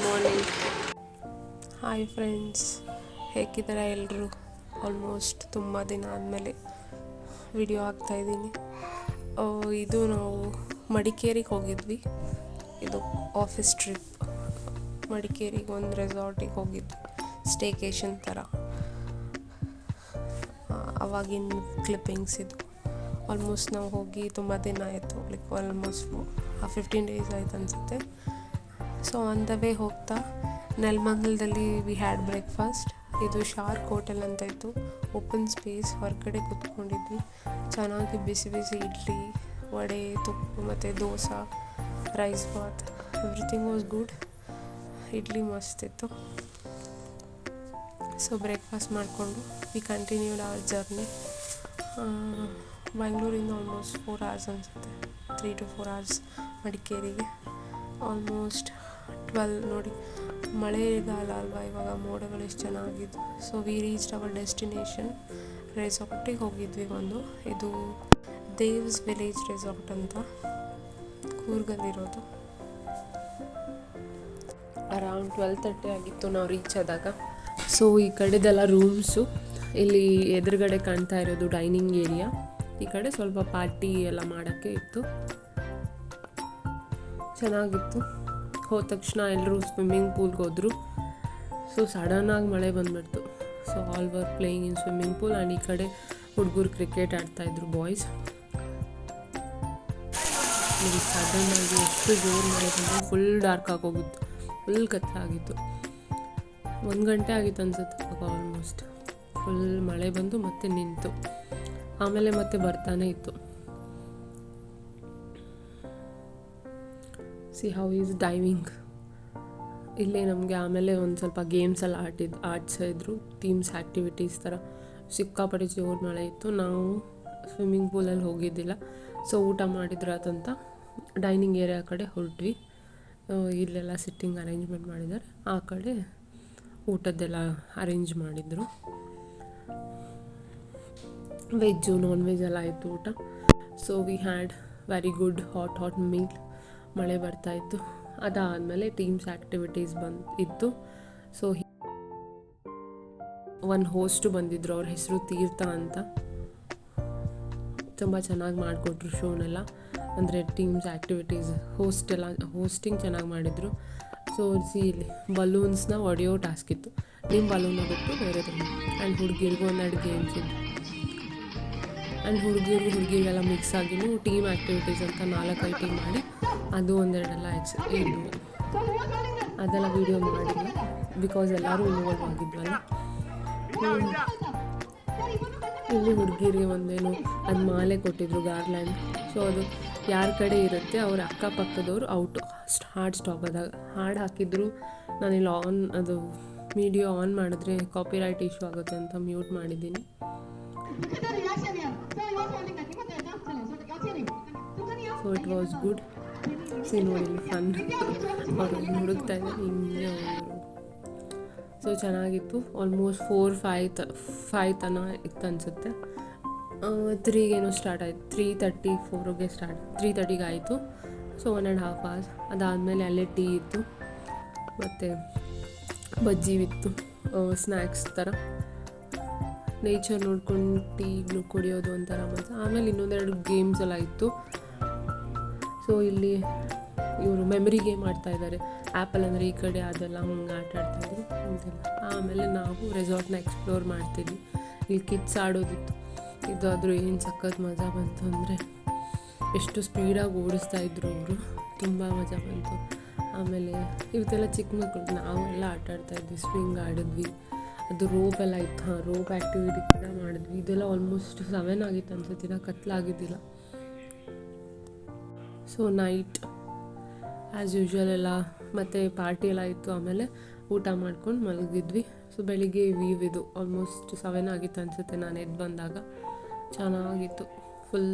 Morning. Hi friends, ಹೇಗಿದ್ದಾರೆ ಎಲ್ಲರೂ? Almost ತುಂಬ ದಿನ ಆದಮೇಲೆ ವಿಡಿಯೋ ಹಾಕ್ತಾಯಿದ್ದೀನಿ. ಇದು ನಾವು ಮಡಿಕೇರಿಗೆ ಹೋಗಿದ್ವಿ. ಇದು ಆಫೀಸ್ ಟ್ರಿಪ್. ಮಡಿಕೇರಿಗೆ ಒಂದು ರೆಸಾರ್ಟಿಗೆ ಹೋಗಿದ್ವಿ, ಸ್ಟೇಕೇಶನ್ ಥರ. ಅವಾಗಿನ ಕ್ಲಿಪ್ಪಿಂಗ್ಸ್ ಇದು. ಆಲ್ಮೋಸ್ಟ್ ನಾವು ಹೋಗಿ ತುಂಬ ದಿನ ಆಯಿತು, ಆಲ್ಮೋಸ್ಟ್ 15 ಡೇಸ್ ಆಯ್ತು ಅನಿಸುತ್ತೆ. ಸೊ ಆನ್ ದ ವೇ ಹೋಗ್ತಾ ನೆಲಮಂಗಲದಲ್ಲಿ ವಿ ಹ್ಯಾಡ್ ಬ್ರೇಕ್ಫಾಸ್ಟ್. ಇದು ಶಾರ್ಕ್ ಹೋಟೆಲ್ ಅಂತ ಇತ್ತು, ಓಪನ್ ಸ್ಪೇಸ್. ಹೊರಗಡೆ ಕೂತ್ಕೊಂಡಿದ್ವಿ. ಚೆನ್ನಾಗಿ ಬಿಸಿ ಬಿಸಿ ಇಡ್ಲಿ, ವಡೆ, ತುಪ್ಪ ಮತ್ತು dosa, rice bath, everything was good. Idli ಮಸ್ತಿತ್ತು. ಸೊ ಬ್ರೇಕ್ಫಾಸ್ಟ್ ಮಾಡಿಕೊಂಡು ವಿ ಕಂಟಿನ್ಯೂಡ್ ಅವರ್ ಜರ್ನಿ. ಬೆಂಗಳೂರಿಂದ ಆಲ್ಮೋಸ್ಟ್ 4 hours ಅನಿಸುತ್ತೆ, 3 to 4 hours ಮಡಿಕೇರಿಗೆ. ಆಲ್ಮೋಸ್ಟ್ 12 ನೋಡಿ, ಮಳೆಗಾಲ ಅಲ್ವಾ ಇವಾಗ, ಮೋಡಗಳು ಎಷ್ಟು ಚೆನ್ನಾಗಿದ್ದು. So we reached our destination. ರೆಸಾರ್ಟಿಗೆ ಹೋಗಿದ್ವಿ ಒಂದು. ಇದು ದೇವ್ಸ್ ವಿಲೇಜ್ ರೆಸಾರ್ಟ್ ಅಂತ ಕೂರ್ಗಲ್ಲಿರೋದು. ಅರೌಂಡ್ 12:30 ಆಗಿತ್ತು ನಾವು ರೀಚ್ ಆದಾಗ. ಸೊ ಈ ಕಡೆದೆಲ್ಲ ರೂಮ್ಸು. ಇಲ್ಲಿ ಎದುರುಗಡೆ ಕಾಣ್ತಾ ಇರೋದು ಡೈನಿಂಗ್ ಏರಿಯಾ. ಈ ಕಡೆ ಸ್ವಲ್ಪ ಪಾರ್ಟಿ ಎಲ್ಲ ಮಾಡೋಕ್ಕೆ ಇತ್ತು. ಚೆನ್ನಾಗಿತ್ತು. ಹೋದ ತಕ್ಷಣ ಎಲ್ಲರೂ ಸ್ವಿಮ್ಮಿಂಗ್ ಪೂಲ್ಗೆ ಹೋದರು. ಸೊ ಸಡನ್ನಾಗಿ ಮಳೆ ಬಂದುಬಿಡ್ತು. So all were playing in swimming pool. And ಈ ಕಡೆ ಹುಡುಗರು ಕ್ರಿಕೆಟ್ ಆಡ್ತಾಯಿದ್ರು, ಬಾಯ್ಸ್. ಸಡನ್ನಾಗಿ ಎಷ್ಟು ಜೋರು ಮಳೆ ಬಂದು ಫುಲ್ ಡಾರ್ಕ್ ಆಗೋಗಿತ್ತು, ಫುಲ್ ಕತ್ತಲಾಗಿತ್ತು. 1 ಗಂಟೆ ಆಗಿತ್ತು ಅನ್ಸುತ್ತೆ ಅವಾಗ. ಆಲ್ಮೋಸ್ಟ್ ಫುಲ್ ಮಳೆ ಬಂದು ಮತ್ತೆ ನಿಂತು, ಆಮೇಲೆ ಮತ್ತೆ ಬರ್ತಾನೆ ಇತ್ತು. C how is diving. ಇಲ್ಲಿ ನಮಗೆ ಆಮೇಲೆ ಒಂದು ಸ್ವಲ್ಪ ಗೇಮ್ಸ್ ಎಲ್ಲ ಆಡಿಸಿದ್ರು, ಥೀಮ್ಸ್ ಆ್ಯಕ್ಟಿವಿಟೀಸ್ ಥರ. ಸಿಕ್ಕಾಪಟ್ಟೆ ಜೋರು ಮಳೆ ಇತ್ತು. ನಾವು ಸ್ವಿಮ್ಮಿಂಗ್ ಪೂಲಲ್ಲಿ ಹೋಗಿದ್ದಿಲ್ಲ. ಸೊ ಊಟ ಮಾಡಿದ್ರಾತಂತ ಡೈನಿಂಗ್ ಏರಿಯಾ ಕಡೆ ಹೊರಟ್ವಿ. ಇಲ್ಲೆಲ್ಲ ಸಿಟ್ಟಿಂಗ್ ಅರೇಂಜ್ಮೆಂಟ್ ಮಾಡಿದ್ದಾರೆ, ಆ ಕಡೆ ಊಟದ್ದೆಲ್ಲ ಅರೇಂಜ್ ಮಾಡಿದರು. ವೆಜ್ಜು ನಾನ್ ವೆಜ್ ಎಲ್ಲ ಇತ್ತು ಊಟ. So we had very good hot meal. ಮಳೆ ಬರ್ತಾಯಿತ್ತು. ಅದಾದಮೇಲೆ ಟೀಮ್ಸ್ ಆ್ಯಕ್ಟಿವಿಟೀಸ್ ಇತ್ತು. ಸೊ ಒಂದು ಹೋಸ್ಟು ಬಂದಿದ್ದರು, ಅವ್ರ ಹೆಸರು ತೀರ್ಥ ಅಂತ. ತುಂಬ ಚೆನ್ನಾಗಿ ಮಾಡಿಕೊಟ್ರು ಶೋನೆಲ್ಲ. ಅಂದರೆ ಟೀಮ್ಸ್ ಆ್ಯಕ್ಟಿವಿಟೀಸ್, ಹೋಸ್ಟಿಂಗ್ ಚೆನ್ನಾಗಿ ಮಾಡಿದರು. ಸೊ ಇಲ್ಲಿ ಬಲೂನ್ಸ್ನ ಹೊಡೆಯೋ ಟಾಸ್ಕ್ ಇತ್ತು. ನಿಮ್ಮ ಬಲೂನ ಬಿಟ್ಟು ಬೇರೆ ಥರ. ಆ್ಯಂಡ್ ಹುಡುಗಿರಿಗೂ 12 ಗೇಮ್ಸ್ ಇತ್ತು. ಆ್ಯಂಡ್ ಹುಡುಗಿರಿಗೆಲ್ಲ ಮಿಕ್ಸ್ ಆಗಿನೂ ಟೀಮ್ ಆ್ಯಕ್ಟಿವಿಟೀಸ್ ಅಂತ 4-5 ಟೀಮ್ ಮಾಡಿ ಅದು ಒಂದೆರಡೆಲ್ಲ ಇದ್ವು. ಅದೆಲ್ಲ ವೀಡಿಯೋ ಮಾಡಿದ್ವಿ, ಬಿಕಾಸ್ ಎಲ್ಲರೂ ಇನ್ವಾಲ್ವ್ ಆಗಿದ್ವಲ್ಲ. ಇಲ್ಲಿ ಹುಡುಗಿರಿಗೆ ಒಂದೇನು ಅದು ಮಾಲೆ ಕೊಟ್ಟಿದ್ರು, ಗಾರ್ಲ್ಯಾಂಡ್. ಸೊ ಅದು ಯಾರ ಕಡೆ ಇರುತ್ತೆ ಅವ್ರ ಅಕ್ಕಪಕ್ಕದವ್ರು ಔಟು. ಹಾಡು ಸ್ಟಾಪ್ ಆದಾಗ ಹಾಡು ಹಾಕಿದ್ರು. ನಾನಿಲ್ಲಿ ಅದು ವಿಡಿಯೋ ಆನ್ ಮಾಡಿದ್ರೆ ಕಾಪಿರೈಟ್ ಇಶ್ಯೂ ಆಗುತ್ತೆ ಅಂತ ಮ್ಯೂಟ್ ಮಾಡಿದ್ದೀನಿ. So it was good. ನೋಡಿ ಫನ್. ಅವರು ಹುಡುಕ್ತಾ ಇದ್ದಾರೆ ಹಿಂಗೆ ಅವರು. ಸೊ ಚೆನ್ನಾಗಿತ್ತು. ಆಲ್ಮೋಸ್ಟ್ 4-5 ತನಕ ಇತ್ತು ಅನಿಸುತ್ತೆ. 3ಗೇನೋ ಸ್ಟಾರ್ಟ್ ಆಯಿತು. 3:30-4ಗೆ ಸ್ಟಾರ್ಟ್, 3:30ಗೆ ಆಯಿತು. So 1.5 hours. ಅದಾದಮೇಲೆ ಅಲ್ಲೇ ಟೀ ಇತ್ತು, ಮತ್ತು ಬಜ್ಜಿ ಇತ್ತು, ಸ್ನ್ಯಾಕ್ಸ್ ಥರ. ನೇಚರ್ ನೋಡ್ಕೊಂಡು ಟೀ ಕುಡಿಯೋದು ಒಂಥರ ಮಜಾ. ಆಮೇಲೆ ಇನ್ನೊಂದೆರಡು ಗೇಮ್ಸ್ ಎಲ್ಲ ಇತ್ತು. ಸೊ ಇಲ್ಲಿ ಇವರು ಮೆಮರಿ ಗೇಮ್ ಆಡ್ತಾಯಿದ್ದಾರೆ. ಆ್ಯಪಲ್ ಅಂದರೆ ಈ ಕಡೆ ಅದೆಲ್ಲ ಹಂಗೆ ಆಟಾಡ್ತಾಯಿದ್ರು ಅಂತೆಲ್ಲ. ಆಮೇಲೆ ನಾವು ರೆಸಾರ್ಟ್ನ ಎಕ್ಸ್ಪ್ಲೋರ್ ಮಾಡ್ತಿದ್ವಿ. ಇಲ್ಲಿ ಕಿಡ್ಸ್ ಆಡೋದಿತ್ತು. ಇದಾದರೂ ಏನು ಸಖತ್ ಮಜಾ ಬಂತು ಅಂದರೆ, ಎಷ್ಟು ಸ್ಪೀಡಾಗಿ ಓಡಿಸ್ತಾಯಿದ್ರು ಅವರು, ತುಂಬ ಮಜಾ ಬಂತು. ಆಮೇಲೆ ಇವತ್ತೆಲ್ಲ ಚಿಕ್ಕ ಮಕ್ಕಳು, ನಾವೆಲ್ಲ ಆಟಾಡ್ತಾಯಿದ್ವಿ, ಸ್ವಿಂಗ್ ಆಡಿದ್ವಿ. ಅದು ರೋಪ್ ಎಲ್ಲ ಇತ್ತು, ರೋಪ್ ಆ್ಯಕ್ಟಿವಿಟಿ ಕೂಡ ಮಾಡಿದ್ವಿ. ಇದೆಲ್ಲ ಆಲ್ಮೋಸ್ಟ್ 7 ಆಗಿತ್ತು ಅನ್ಸುತ್ತಿಲ್ಲ, ಕತ್ಲಾಗಿದ್ದಿಲ್ಲ. ಸೊ ನೈಟ್ ಆ್ಯಸ್ ಯೂಶ್ವಲ್ ಎಲ್ಲ ಮತ್ತು ಪಾರ್ಟಿ ಎಲ್ಲ ಇತ್ತು. ಆಮೇಲೆ ಊಟ ಮಾಡ್ಕೊಂಡು ಮಲಗಿದ್ವಿ. ಸೊ ಬೆಳಿಗ್ಗೆ ವ್ಯೂ ಇದು ಆಲ್ಮೋಸ್ಟ್ 7 ಆಗಿತ್ತು ಅನಿಸುತ್ತೆ ನಾನು ಎದ್ದು ಬಂದಾಗ. ಚೆನ್ನಾಗಿತ್ತು ಫುಲ್.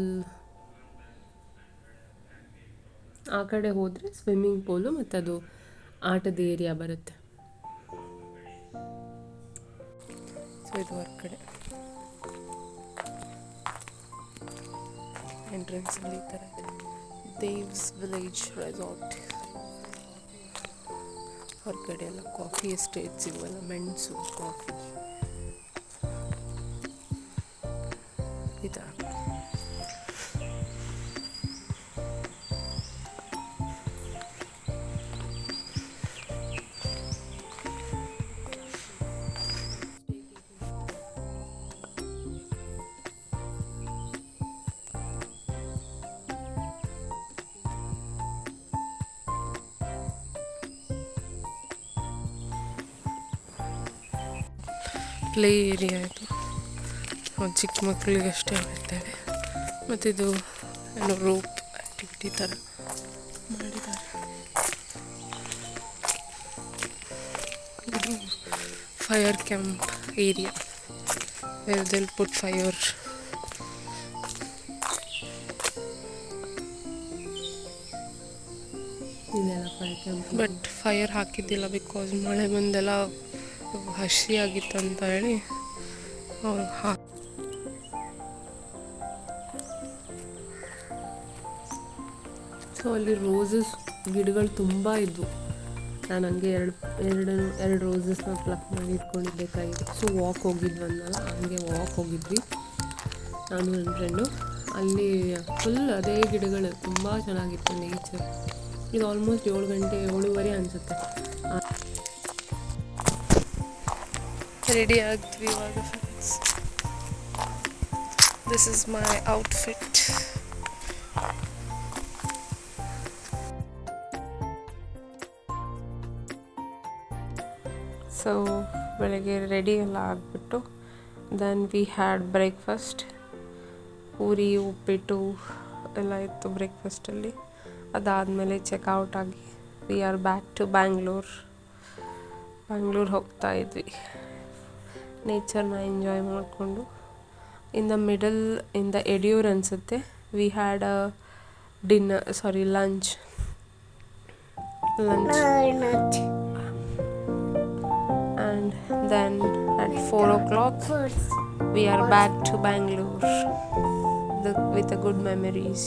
ಆ ಕಡೆ ಹೋದರೆ ಸ್ವಿಮ್ಮಿಂಗ್ ಪೂಲು ಮತ್ತು ಅದು ಆಟದ ಏರಿಯಾ ಬರುತ್ತೆ. ಸೊ ಇದು ಹೊರಗಡೆ ಎಂಟ್ರೆನ್ಸಲ್ಲಿ ಈ ಥರ ಇದೆ. ದೇವ್ಸ್ ವಿಲೇಜ್ ರೆಸಾರ್ಟ್. ಹೊರಗಡೆ ಎಲ್ಲ ಕಾಫಿ ಎಸ್ಟೇಟ್ ಸಿಗುವಲ್ಲ, ಮೆಣಸು ಕಾಫಿ ಈ ಥರ. ಪ್ಲೇ ಏರಿಯಾ ಇದು, ಚಿಕ್ಕ ಮಕ್ಕಳಿಗೆ ಅಷ್ಟೇ ಆಗಿರ್ತೇವೆ. ಮತ್ತು ಇದು ಏನೋ ರೋಪ್ ಆ್ಯಕ್ಟಿವಿಟಿ ಥರ ಮಾಡಿದ್ದಾರೆ. ಇದು fire camp area, where they'll put fire. ಇದೆಲ್ಲ ಫೈರ್ ಕ್ಯಾಂಪ್, ಬಟ್ ಫೈರ್ ಹಾಕಿದ್ದಿಲ್ಲ ಬಿಕಾಸ್ ಮಳೆ ಬಂದೆಲ್ಲ ಹಸಿ ಆಗಿತ್ತು ಅಂತ ಹೇಳಿ ಅವರು ಸೊ ಅಲ್ಲಿ ರೋಸಸ್ ಗಿಡಗಳು ತುಂಬ ಇದ್ವು. ನಾನು ಹಂಗೆ ಎರಡು ರೋಸಸ್ನ ಪ್ಲಕ್ ಮಾಡಿ ಇಟ್ಕೊಂಡಿದ್ದೆ ಕೈಗೆ. ಸೊ ವಾಕ್ ಹೋಗಿದ್ವನ್ನಲ್ಲ, ಹಂಗೆ ವಾಕ್ ಹೋಗಿದ್ವಿ ನಾನು ನನ್ನ ಫ್ರೆಂಡು. ಅಲ್ಲಿ ಫುಲ್ ಅದೇ ಗಿಡಗಳು, ತುಂಬ ಚೆನ್ನಾಗಿತ್ತು ನೇಚರ್. ಇದು ಆಲ್ಮೋಸ್ಟ್ 7:30 ಅನಿಸುತ್ತೆ. ರೆಡಿ ಆಗ್ತೀವಿ ಇವಾಗ friends. This is my outfit. So ಬೆಳಗ್ಗೆ ರೆಡಿ ಎಲ್ಲ ಆಗಿಬಿಟ್ಟು then we had breakfast. Puri ಉಪ್ಪಿಟ್ಟು ಎಲ್ಲ ಇತ್ತು ಬ್ರೇಕ್ಫಾಸ್ಟಲ್ಲಿ. ಅದಾದಮೇಲೆ ಚೆಕ್ಔಟ್ ಆಗಿ we are back to Bangalore ಹೋಗ್ತಾ ಇದ್ವಿ ನೇಚರ್ನ ಎಂಜಾಯ್ ಮಾಡಿಕೊಂಡು. ಇನ್ ದ ಯಡಿಯೂರ್ ಅನಿಸುತ್ತೆ we had lunch. And then at 4 o'clock we are back to Bangalore with the good memories.